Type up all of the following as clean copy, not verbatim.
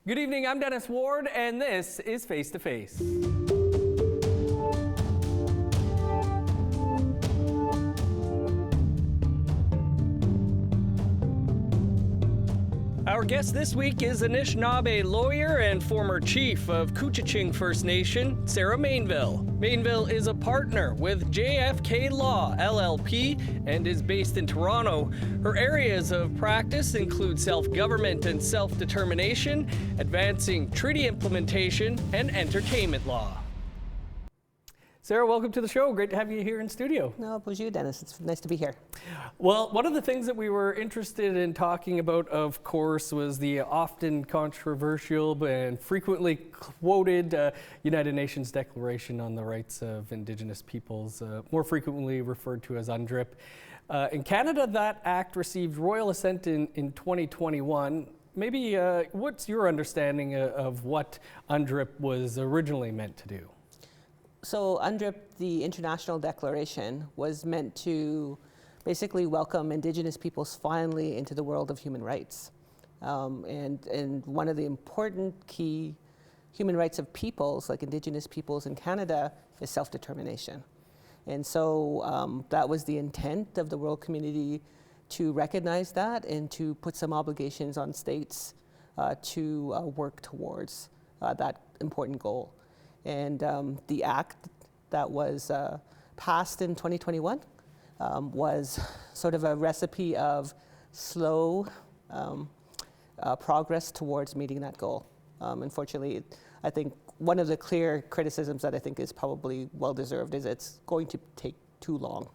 Good evening, I'm Dennis Ward, and this is Face to Face. Our guest this week is Anishinaabe lawyer and former chief of Couchiching First Nation, Sara Mainville. Mainville is a partner with JFK Law, LLP, and is based in Toronto. Her areas of practice include self-government and self-determination, advancing treaty implementation, and entertainment law. Sara, welcome to the show. Great to have you here in studio. No, bonjour, Dennis. It's nice to be here. Well, one of the things that we were interested in talking about, of course, was the often controversial and frequently quoted United Nations Declaration on the Rights of Indigenous Peoples, more frequently referred to as UNDRIP. In Canada, that act received royal assent in 2021. Maybe what's your understanding of what UNDRIP was originally meant to do? So UNDRIP, the International Declaration, was meant to basically welcome Indigenous peoples finally into the world of human rights. And one of the important key human rights of peoples, like Indigenous peoples in Canada, is self-determination. And so that was the intent of the world community, to recognize that and to put some obligations on states to work towards that important goal. And the act that was passed in 2021 was sort of a recipe of slow progress towards meeting that goal. Unfortunately, I think one of the clear criticisms that I think is probably well-deserved is it's going to take too long.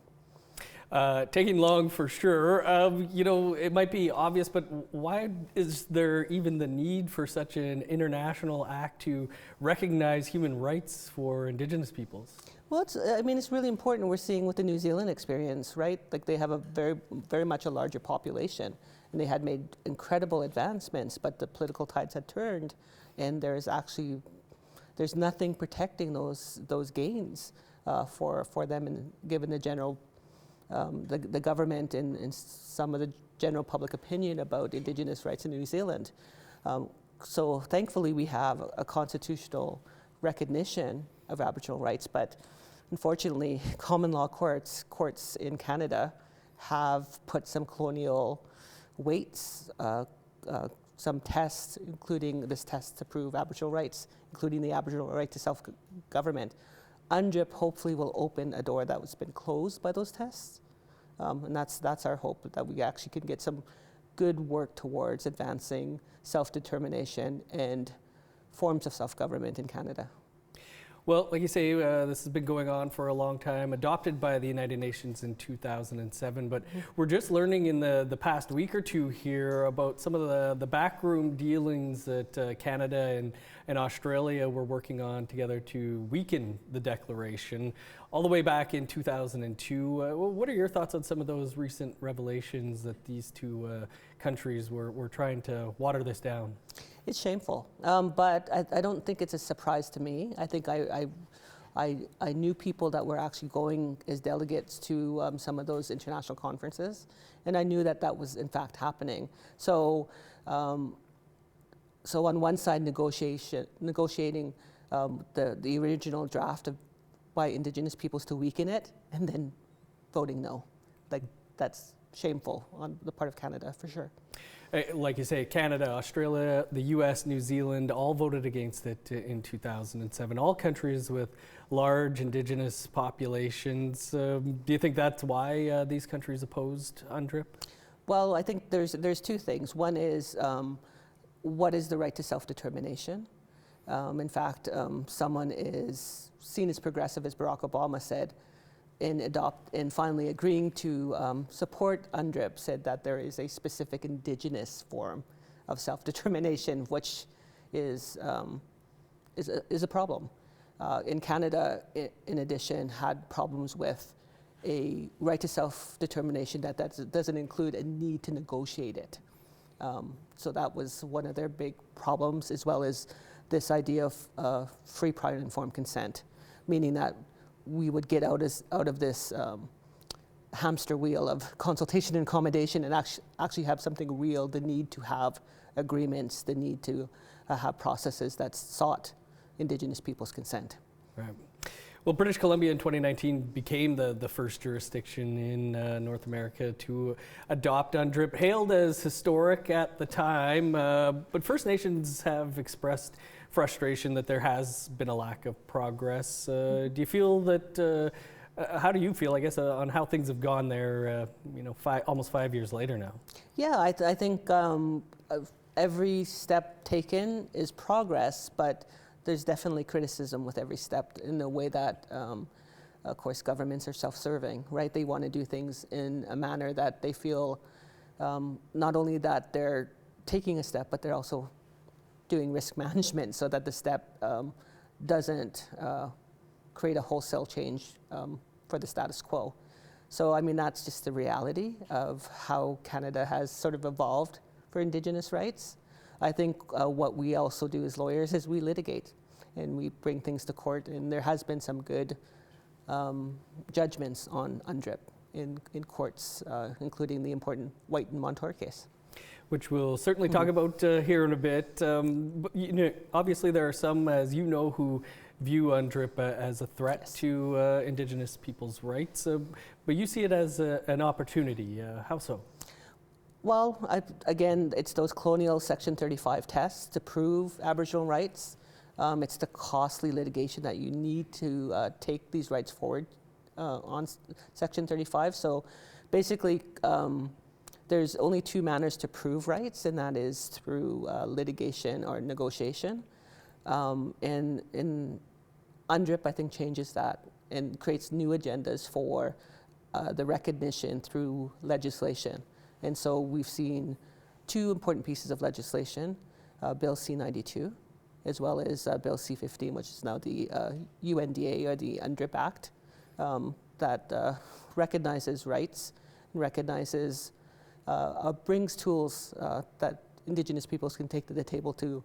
Taking long for sure. You know, it might be obvious, but why is there even the need for such an international act to recognize human rights for Indigenous peoples? Well, it's really important. We're seeing with the New Zealand experience, right? Like they have a very much a larger population, and they had made incredible advancements, but the political tides had turned, and there's nothing protecting those gains for them, and given the general the government and some of the general public opinion about Indigenous rights in New Zealand. So thankfully we have a constitutional recognition of Aboriginal rights, but unfortunately common law courts in Canada have put some colonial weights, some tests, including this test to prove Aboriginal rights, including the Aboriginal right to self-government. UNDRIP hopefully will open a door that was been closed by those tests, and that's our hope, that we actually can get some good work towards advancing self-determination and forms of self-government in Canada. Well, like you say, this has been going on for a long time, adopted by the United Nations in 2007, but we're just learning in the past week or two here about some of the backroom dealings that Canada and Australia were working on together to weaken the declaration all the way back in 2002. What are your thoughts on some of those recent revelations that these two countries were trying to water this down? It's shameful, but I don't think it's a surprise to me. I think I knew people that were actually going as delegates to some of those international conferences, and I knew that was in fact happening. So on one side, negotiating the original draft by Indigenous peoples to weaken it, and then voting no. Like, that's shameful on the part of Canada, for sure. Like you say, Canada, Australia, the US, New Zealand all voted against it in 2007. All countries with large Indigenous populations. Do you think that's why these countries opposed UNDRIP? Well, I think there's two things. One is, what is the right to self-determination? In fact, someone is seen as progressive, as Barack Obama said, in finally agreeing to support UNDRIP, said that there is a specific Indigenous form of self-determination, which is a problem. In Canada, in addition, had problems with a right to self-determination that doesn't include a need to negotiate it. So that was one of their big problems, as well as this idea of free, prior, and informed consent, meaning that we would get out of this hamster wheel of consultation and accommodation and actually have something real, the need to have agreements, the need to have processes that sought Indigenous people's consent. Right. Well, British Columbia in 2019 became the first jurisdiction in North America to adopt UNDRIP, hailed as historic at the time, but First Nations have expressed frustration that there has been a lack of progress. Do you feel that, how do you feel, I guess, on how things have gone there, almost 5 years later now? Yeah, I think every step taken is progress, but there's definitely criticism with every step in the way that, of course, governments are self-serving, right? They want to do things in a manner that they feel not only that they're taking a step, but they're also doing risk management so that the step doesn't create a wholesale change for the status quo. So, I mean, that's just the reality of how Canada has sort of evolved for Indigenous rights. I think what we also do as lawyers is we litigate and we bring things to court, and there has been some good judgments on UNDRIP in courts, including the important White and Montour case. Which we'll certainly talk about here in a bit. But, obviously there are some, as you know, who view UNDRIP as a threat to Indigenous people's rights, but you see it as an opportunity. How so? Well, again, it's those colonial Section 35 tests to prove Aboriginal rights. It's the costly litigation that you need to take these rights forward on Section 35. So basically, there's only two manners to prove rights, and that is through litigation or negotiation. And UNDRIP, I think, changes that and creates new agendas for the recognition through legislation. And so we've seen two important pieces of legislation, Bill C-92, as well as Bill C-15, which is now the UNDA, or the UNDRIP Act, that recognizes rights and recognizes, brings tools that Indigenous peoples can take to the table to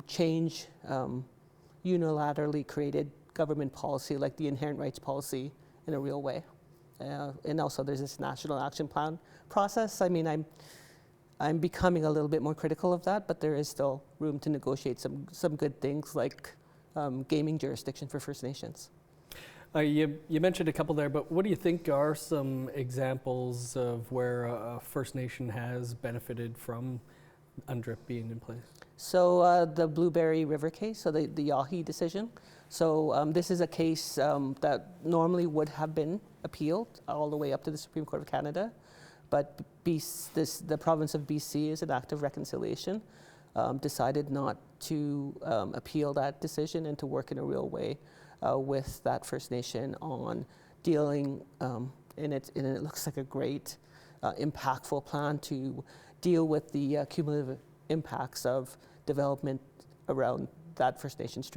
change unilaterally created government policy like the inherent rights policy in a real way. And also there's this national action plan process. I mean, I'm becoming a little bit more critical of that, but there is still room to negotiate some good things like gaming jurisdiction for First Nations. You mentioned a couple there, but what do you think are some examples of where a First Nation has benefited from UNDRIP being in place? So the Blueberry River case, so the Yahi decision. So this is a case that normally would have been appealed all the way up to the Supreme Court of Canada, but the province of BC is an act of reconciliation, decided not to appeal that decision and to work in a real way with that First Nation on dealing, and it looks like a great, impactful plan to deal with the cumulative impacts of development around that First Nation's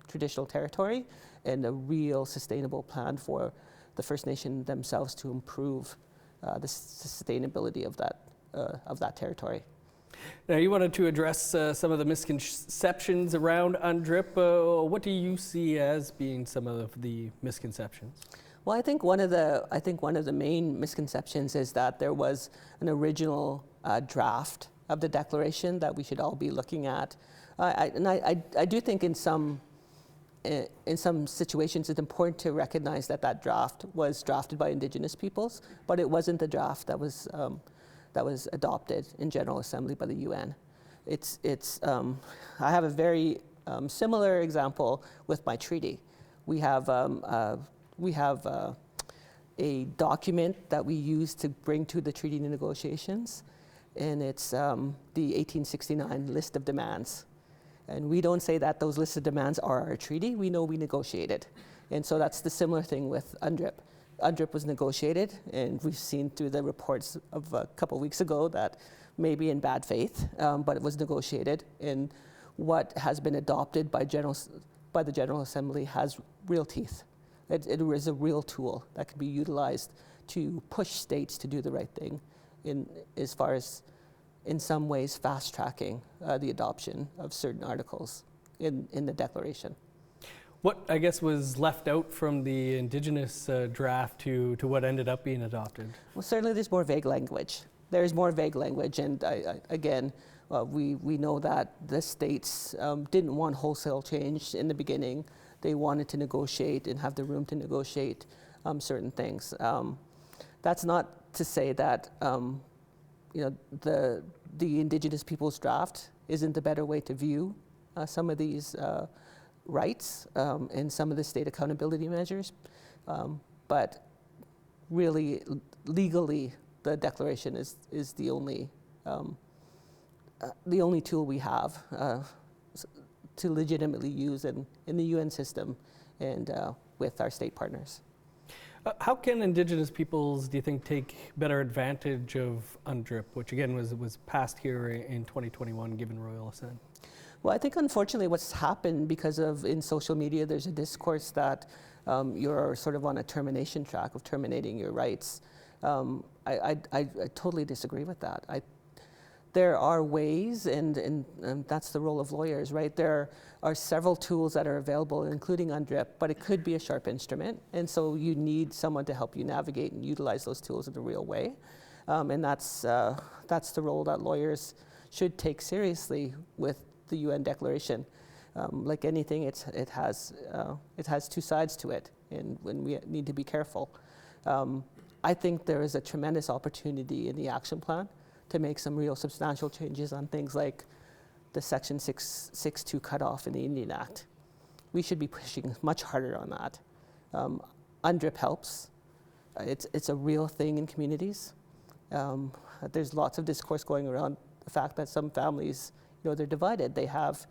traditional territory, and a real sustainable plan for the First Nation themselves to improve the sustainability of that territory. Now, you wanted to address some of the misconceptions around UNDRIP. What do you see as being some of the misconceptions? Well, I think one of the main misconceptions is that there was an original draft of the declaration that we should all be looking at. I do think in some situations it's important to recognize that draft was drafted by Indigenous peoples, but it wasn't the draft that was adopted in General Assembly by the UN. I have a very similar example with my treaty. We have a document that we use to bring to the treaty negotiations, and it's the 1869 list of demands. And we don't say that those lists of demands are our treaty. We know we negotiated. And so that's the similar thing with UNDRIP. UNDRIP was negotiated, and we've seen through the reports of a couple weeks ago that maybe in bad faith, but it was negotiated. And what has been adopted by the General Assembly has real teeth. It is a real tool that can be utilized to push states to do the right thing, as far as, in some ways, fast-tracking the adoption of certain articles in the declaration. What, I guess, was left out from the Indigenous draft to what ended up being adopted? Well, certainly there's more vague language. There's more vague language, and again, We know that the states didn't want wholesale change in the beginning. They wanted to negotiate and have the room to negotiate certain things. That's not to say that the Indigenous Peoples Draft isn't a better way to view some of these rights and some of the state accountability measures, but really legally the declaration is the only tool we have to legitimately use in the UN system and with our state partners. How can Indigenous peoples, do you think, take better advantage of UNDRIP, which again was passed here in 2021, given royal assent? Well, I think unfortunately what's happened because of in social media, there's a discourse that you're sort of on a termination track of terminating your rights. I totally disagree with that. There are ways, and that's the role of lawyers, right? There are several tools that are available, including UNDRIP, but it could be a sharp instrument, and so you need someone to help you navigate and utilize those tools in a real way. And that's the role that lawyers should take seriously with the UN Declaration. Like anything, it has two sides to it, and when we need to be careful. I think there is a tremendous opportunity in the action plan to make some real substantial changes on things like the Section 6.2 cutoff in the Indian Act. We should be pushing much harder on that. UNDRIP helps. It's a real thing in communities. There's lots of discourse going around the fact that some families, they're divided. They have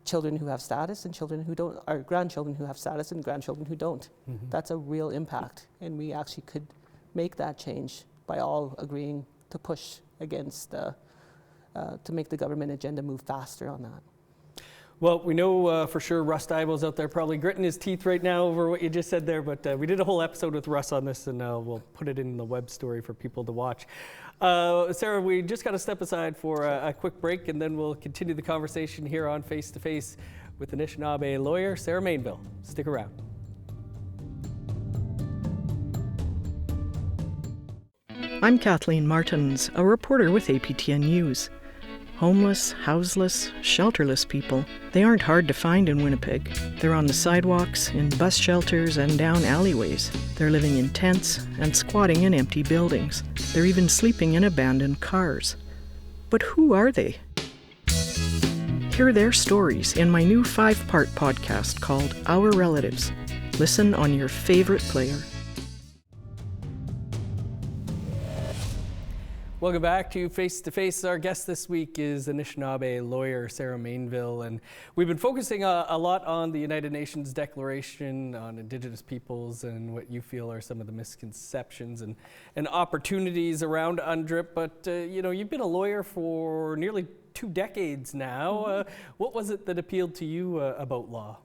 children who have status and children who don't, or grandchildren who have status and grandchildren who don't. Mm-hmm. That's a real impact, and we actually could make that change by all agreeing to push against, to make the government agenda move faster on that. Well, we know for sure Russ Dibel's out there probably gritting his teeth right now over what you just said there, but we did a whole episode with Russ on this, and we'll put it in the web story for people to watch. Sara, we just got to step aside for a quick break, and then we'll continue the conversation here on Face to Face with Anishinaabe lawyer Sara Mainville. Stick around. I'm Kathleen Martins, a reporter with APTN News. Homeless, houseless, shelterless people, they aren't hard to find in Winnipeg. They're on the sidewalks, in bus shelters, and down alleyways. They're living in tents and squatting in empty buildings. They're even sleeping in abandoned cars. But who are they? Hear their stories in my new 5-part podcast called Our Relatives. Listen on your favorite player. Welcome back to Face to Face. Our guest this week is Anishinaabe lawyer Sara Mainville, and we've been focusing a lot on the United Nations Declaration on Indigenous peoples and what you feel are some of the misconceptions and opportunities around UNDRIP. But you've been a lawyer for nearly 2 decades now. What was it that appealed to you about law?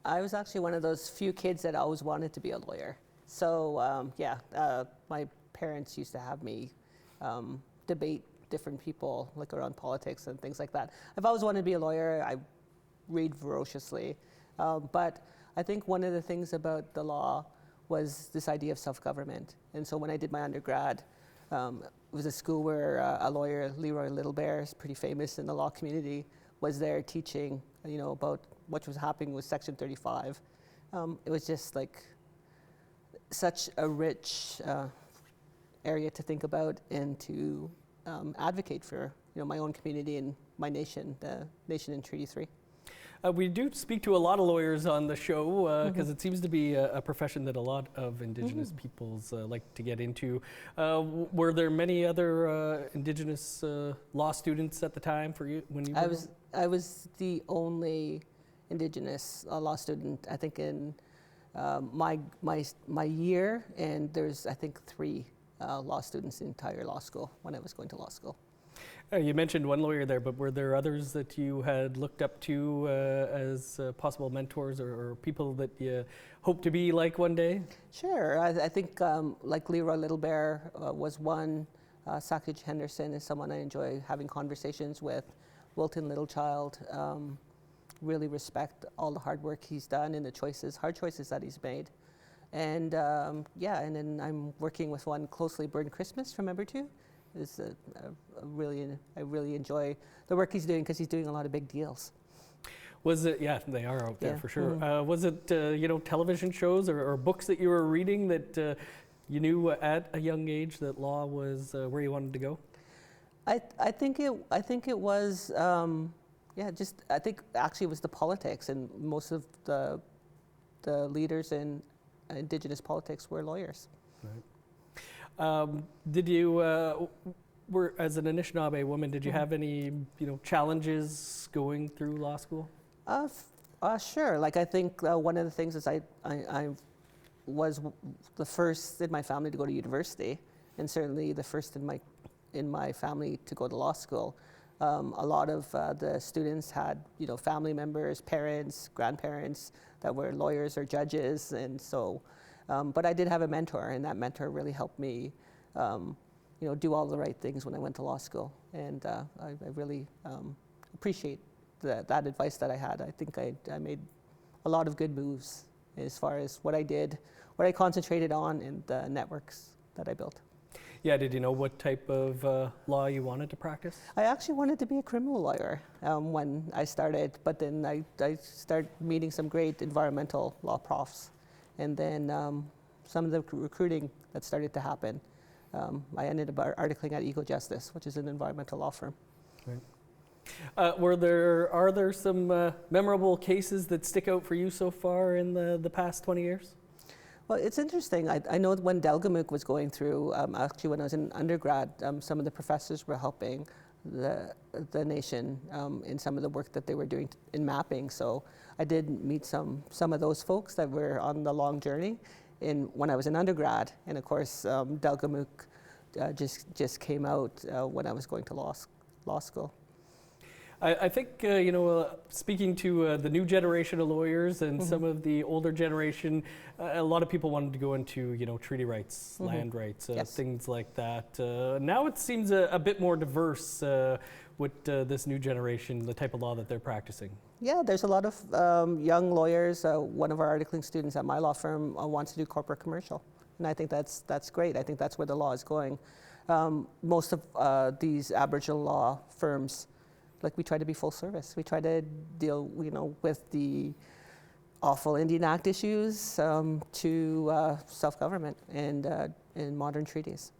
I was actually one of those few kids that always wanted to be a lawyer. So my parents used to have me debate different people, like around politics and things like that. I've always wanted to be a lawyer. I read voraciously. But I think one of the things about the law was this idea of self-government. And so when I did my undergrad, it was a school where a lawyer, Leroy Littlebear, is pretty famous in the law community, was there teaching, about what was happening with Section 35. It was just like such a rich area to think about and to advocate for my own community and my nation, the nation in Treaty 3. We do speak to a lot of lawyers on the show because it seems to be a profession that a lot of Indigenous peoples like to get into. Were there many other Indigenous law students at the time for you when you were? I was the only Indigenous law student, I think, in my year, and there's I think 3 law students in the entire law school when I was going to law school. You mentioned one lawyer there, but were there others that you had looked up to as possible mentors or people that you hope to be like one day? Sure. I think like Leroy Littlebear was one. Sakaj Henderson is someone I enjoy having conversations with. Wilton Littlechild, really respect all the hard work he's done and the hard choices that he's made. And and then I'm working with one closely, Burn Christmas from Member 2, is I really enjoy the work he's doing because he's doing a lot of big deals. Was it, yeah, they are out there Yeah. for sure. Mhm. Was it, television shows or books that you were reading that you knew at a young age that law was where you wanted to go? I think it was I think actually it was the politics, and most of the leaders in Indigenous politics were lawyers. Right. Did you were as an Anishinaabe woman? Did you have any challenges going through law school? Sure. Like I think one of the things is I was the first in my family to go to university, and certainly the first in my family to go to law school. A lot of the students had family members, parents, grandparents that were lawyers or judges, and so. But I did have a mentor, and that mentor really helped me, do all the right things when I went to law school, and I really appreciate that advice that I had. I think I made a lot of good moves as far as what I did, what I concentrated on, and the networks that I built. Yeah, did you know what type of law you wanted to practice? I actually wanted to be a criminal lawyer when I started, but then I started meeting some great environmental law profs. And then some of the recruiting that started to happen, I ended up articling at Eco Justice, which is an environmental law firm. Right. Are there some memorable cases that stick out for you so far in the past 20 years? Well, it's interesting. I know that when Delgamuukw was going through, actually when I was in undergrad, some of the professors were helping the nation in some of the work that they were doing in mapping. So I did meet some of those folks that were on the long journey when I was in undergrad. And of course, Delgamuukw just came out when I was going to law school. I think, speaking to the new generation of lawyers and some of the older generation, a lot of people wanted to go into, treaty rights, land rights, Yes. things like that. Now it seems a bit more diverse with this new generation, the type of law that they're practicing. Yeah, there's a lot of young lawyers. One of our articling students at my law firm wants to do corporate commercial. And I think that's great. I think that's where the law is going. Most of these Aboriginal law firms, we try to be full service. We try to deal, with the awful Indian Act issues to self-government and modern treaties.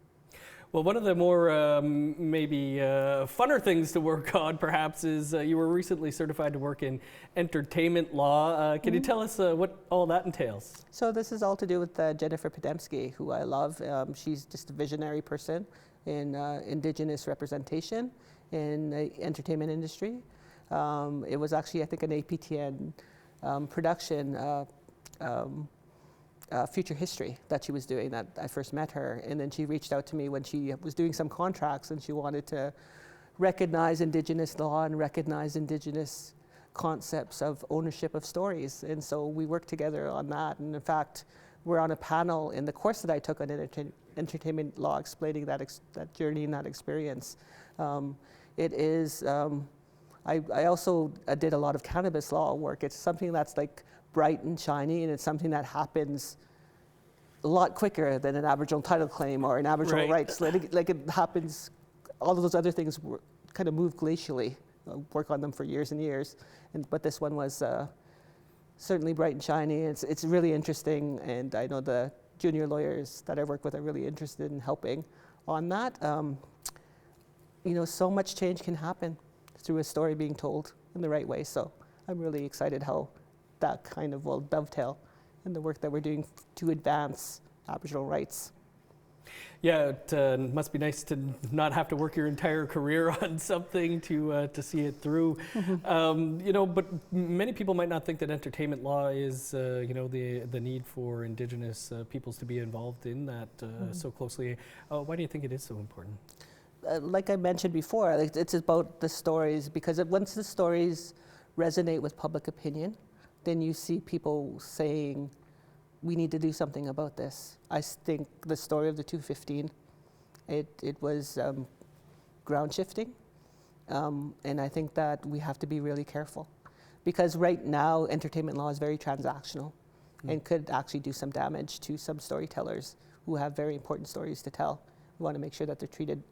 Well, one of the more maybe funner things to work on, perhaps, is you were recently certified to work in entertainment law. Can you tell us what all that entails? So this is all to do with Jennifer Podemsky, who I love. She's just a visionary person in Indigenous representation in the entertainment industry. It was actually, I think, an APTN production, Future History, that she was doing that I first met her. And then she reached out to me when she was doing some contracts, and she wanted to recognize Indigenous law and recognize Indigenous concepts of ownership of stories. And so we worked together on that. And in fact, we're on a panel in the course that I took on entertainment law, explaining that journey and that experience. It is, I also did a lot of cannabis law work. It's something that's bright and shiny, and it's something that happens a lot quicker than an Aboriginal title claim or an Aboriginal rights. Like it happens, all of those other things kind of move glacially. Work on them for years and years, but this one was certainly bright and shiny. It's really interesting, and I know the junior lawyers that I work with are really interested in helping on that. So much change can happen through a story being told in the right way. So I'm really excited how that kind of will dovetail in the work that we're doing to advance Aboriginal rights. Yeah, it must be nice to not have to work your entire career on something to see it through. But many people might not think that entertainment law is, the need for Indigenous peoples to be involved in that so closely. Why do you think it is so important? Like I mentioned before, it's about the stories, because once the stories resonate with public opinion, then you see people saying, we need to do something about this. I think the story of the 215, it was ground shifting, and I think that we have to be really careful, because right now entertainment law is very transactional and could actually do some damage to some storytellers who have very important stories to tell. We want to make sure that they're treated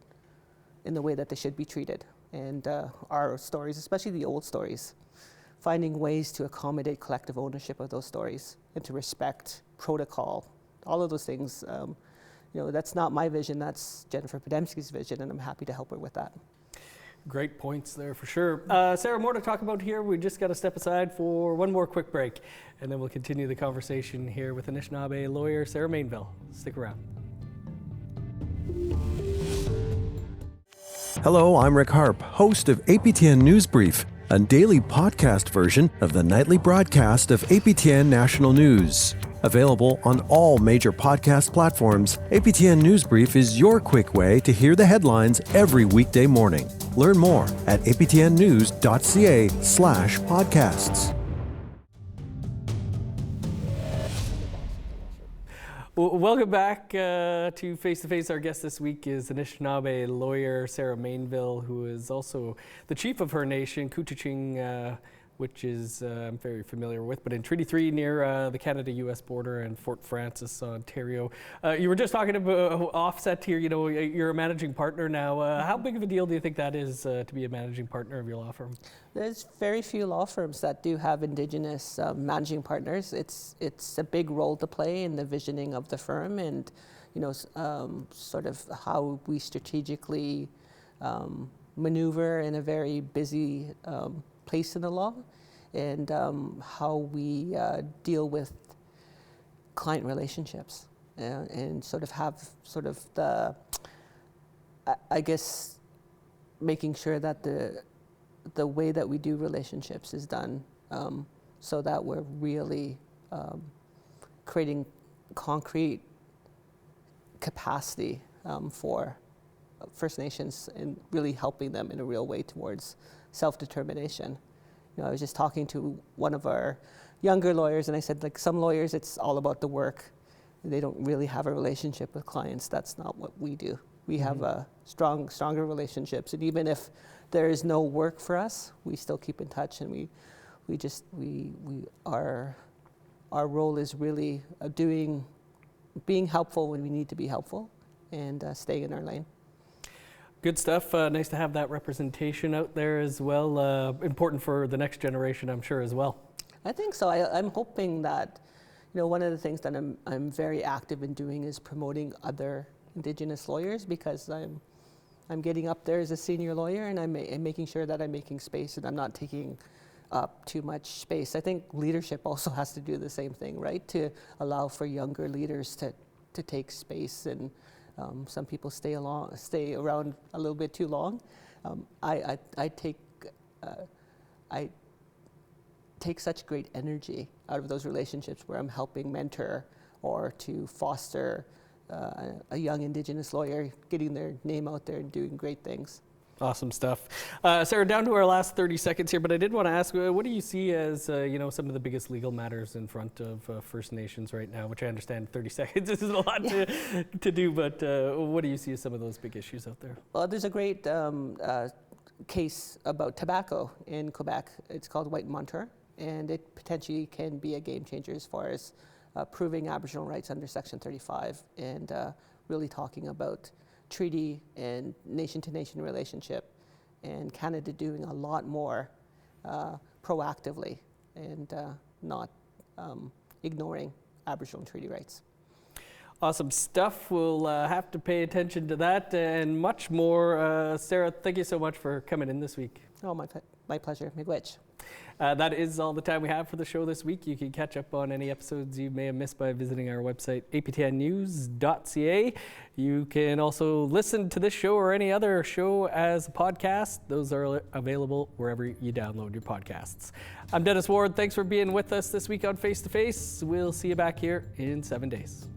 in the way that they should be treated. And our stories, especially the old stories, finding ways to accommodate collective ownership of those stories and to respect protocol, all of those things. That's not my vision, that's Jennifer Podemski's vision, and I'm happy to help her with that. Great points there for sure. Sarah, more to talk about here. We just got to step aside for one more quick break, and then we'll continue the conversation here with Anishinaabe lawyer Sara Mainville. Stick around. Hello, I'm Rick Harp, host of APTN News Brief, a daily podcast version of the nightly broadcast of APTN National News. Available on all major podcast platforms, APTN News Brief is your quick way to hear the headlines every weekday morning. Learn more at aptnnews.ca/podcasts. Welcome back to Face to Face. Our guest this week is Anishinaabe lawyer Sara Mainville, who is also the chief of her nation, Couchiching, which is I'm very familiar with, but in Treaty 3 near the Canada-U.S. border and Fort Frances, Ontario. You were just talking about offset here. You're a managing partner now. How big of a deal do you think that is to be a managing partner of your law firm? There's very few law firms that do have Indigenous managing partners. It's a big role to play in the visioning of the firm, and sort of how we strategically maneuver in a very busy place in the law, and how we deal with client relationships, and sort of have sort of the, I guess, making sure that the way that we do relationships is done so that we're really creating concrete capacity for First Nations and really helping them in a real way towards self-determination. I was just talking to one of our younger lawyers, and I said, like, some lawyers, it's all about the work. They don't really have a relationship with clients. That's not what we do. We have stronger relationships, and even if there is no work for us, we still keep in touch, and our role is really being helpful when we need to be helpful, and staying in our lane. Good stuff. Nice to have that representation out there as well. Important for the next generation, I'm sure, as well. I think so. I'm hoping that, one of the things that I'm very active in doing is promoting other Indigenous lawyers, because I'm getting up there as a senior lawyer, and I'm making sure that I'm making space and I'm not taking up too much space. I think leadership also has to do the same thing, right? To allow for younger leaders to take space, and some people stay around a little bit too long. I take such great energy out of those relationships where I'm helping mentor or to foster a young Indigenous lawyer, getting their name out there and doing great things. Awesome stuff. Sarah, down to our last 30 seconds here, but I did want to ask, what do you see as some of the biggest legal matters in front of First Nations right now, which I understand 30 seconds isn't a lot to do, but what do you see as some of those big issues out there? Well, there's a great case about tobacco in Quebec. It's called White Monteur, and it potentially can be a game changer as far as proving Aboriginal rights under Section 35, and really talking about treaty and nation-to-nation relationship, and Canada doing a lot more proactively and not ignoring Aboriginal treaty rights. Awesome stuff. We'll have to pay attention to that and much more. Sarah, thank you so much for coming in this week. Oh, my pleasure. Miigwech. That is all the time we have for the show this week. You can catch up on any episodes you may have missed by visiting our website, aptnnews.ca. You can also listen to this show or any other show as a podcast. Those are available wherever you download your podcasts. I'm Dennis Ward. Thanks for being with us this week on Face to Face. We'll see you back here in 7 days.